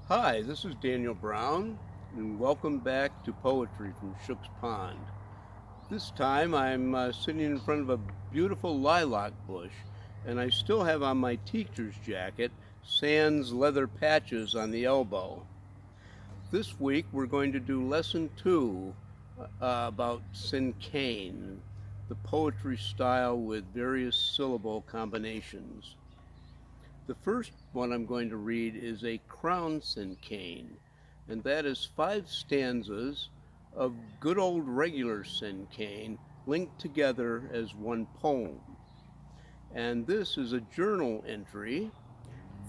Hi, this is Daniel Brown, and welcome back to Poetry from Shook's Pond. This time I'm sitting in front of a beautiful lilac bush, and I still have on my teacher's jacket sans leather patches on the elbow. This week we're going to do lesson 2 about Cinquain, the poetry style with various syllable combinations. The first one I'm going to read is a crown cinquain, and that is 5 stanzas of good old regular cinquain linked together as one poem. And this is a journal entry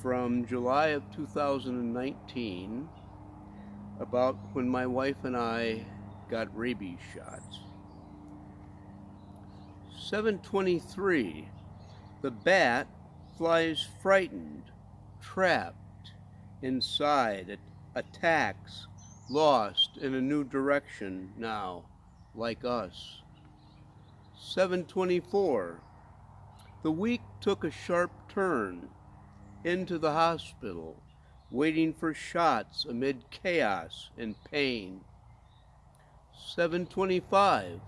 from July of 2019 about when my wife and I got rabies shots. 723. The bat flies frightened, trapped, inside, attacks, lost in a new direction now, like us. 724. The week took a sharp turn, into the hospital, waiting for shots amid chaos and pain. 725.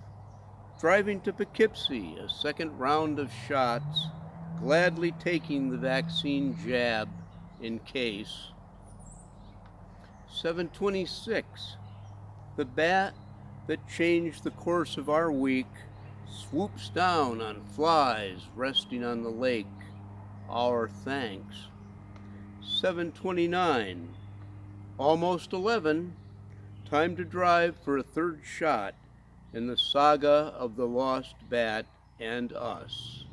Driving to Poughkeepsie, a second round of shots, gladly taking the vaccine jab in case. 726. The bat that changed the course of our week swoops down on flies resting on the lake. Our thanks. 729. Almost 11. Time to drive for a third shot in the saga of the lost bat and us.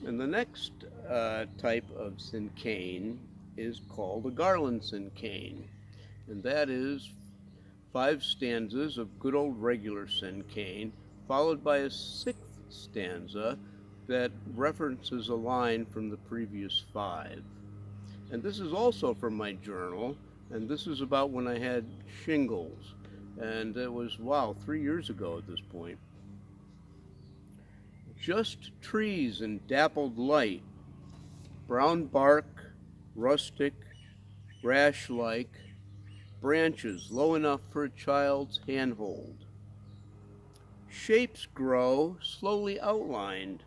And the next type of cinquain is called a Garland cinquain, and that is 5 stanzas of good old regular cinquain, followed by a 6th stanza that references a line from the previous 5. And this is also from my journal, and this is about when I had shingles, and it was, 3 years ago at this point. Just trees in dappled light, brown bark, rustic, rash-like, branches low enough for a child's handhold. Shapes grow, slowly outlined,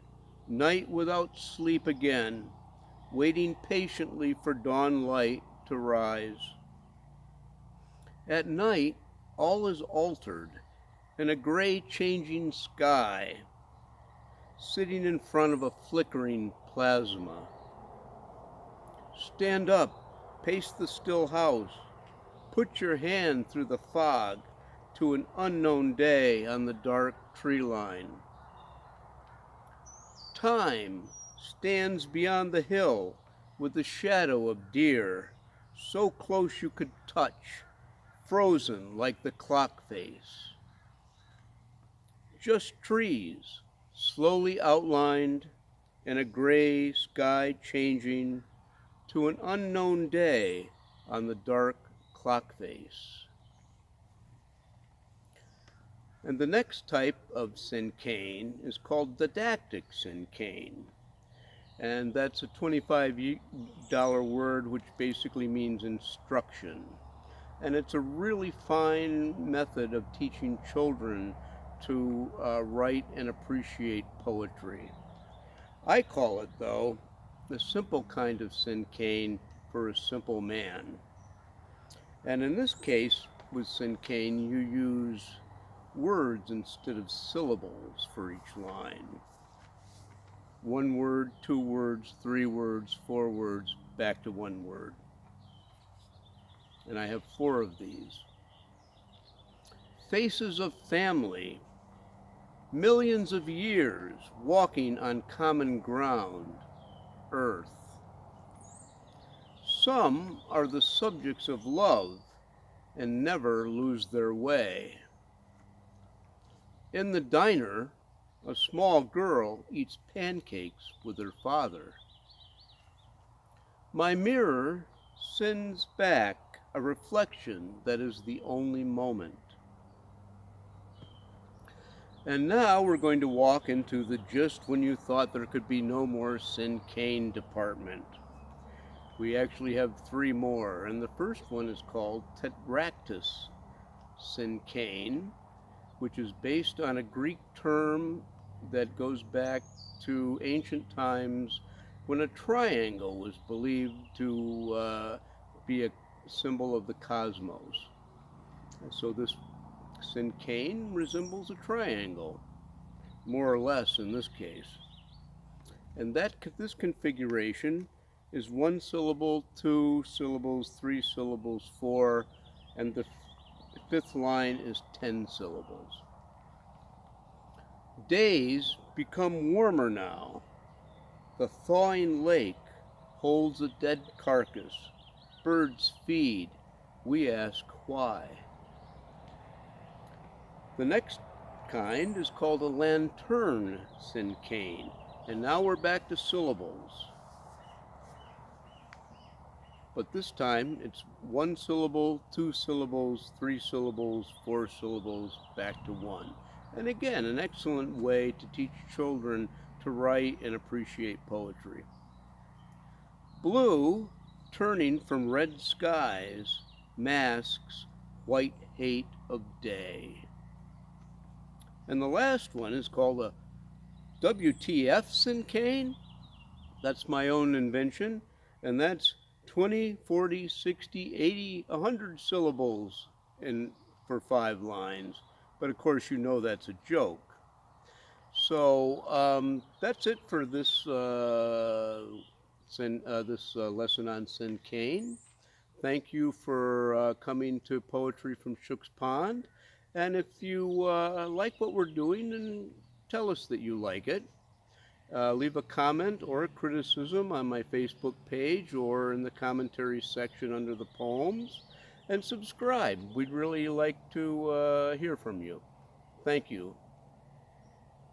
night without sleep again, waiting patiently for dawn light to rise. At night, all is altered in a gray changing sky, sitting in front of a flickering plasma. Stand up, pace the still house, put your hand through the fog to an unknown day on the dark tree line. Time stands beyond the hill with the shadow of deer, so close you could touch, frozen like the clock face. Just trees, slowly outlined, and a gray sky changing to an unknown day on the dark clock face. And the next type of cinquain is called didactic cinquain, and that's a $25 word which basically means instruction. And it's a really fine method of teaching children to write and appreciate poetry. I call it, though, the simple kind of cinquain for a simple man. And in this case, with cinquain, you use words instead of syllables for each line. 1 word, 2 words, 3 words, 4 words, back to 1 word. And I have 4 of these. Faces of family, millions of years walking on common ground, earth. Some are the subjects of love and never lose their way. In the diner, a small girl eats pancakes with her father. My mirror sends back a reflection that is the only moment. And now we're going to walk into the just when you thought there could be no more cinquain department. We actually have 3 more, and the first one is called Tetractys Cinquain, which is based on a Greek term that goes back to ancient times when a triangle was believed to be a symbol of the cosmos. So this Cinquain resembles a triangle, more or less in this case. And this configuration is 1 syllable, 2 syllables, 3 syllables, 4, and the 5th line is 10 syllables. Days become warmer now. The thawing lake holds a dead carcass. Birds feed. We ask why. The next kind is called a lantern cinquain. And now we're back to syllables. But this time it's 1 syllable, 2 syllables, 3 syllables, 4 syllables, back to 1. And again, an excellent way to teach children to write and appreciate poetry. Blue, turning from red skies, masks white hate of day. And the last one is called a WTF cinquain. That's my own invention, and that's 20, 40, 60, 80, 100 syllables for 5 lines. But of course, you know that's a joke. So that's it for this lesson on Cinquain. Thank you for coming to Poetry from Shook's Pond. And if you like what we're doing, then tell us that you like it. Leave a comment or a criticism on my Facebook page or in the commentary section under the poems. And subscribe. We'd really like to hear from you. Thank you.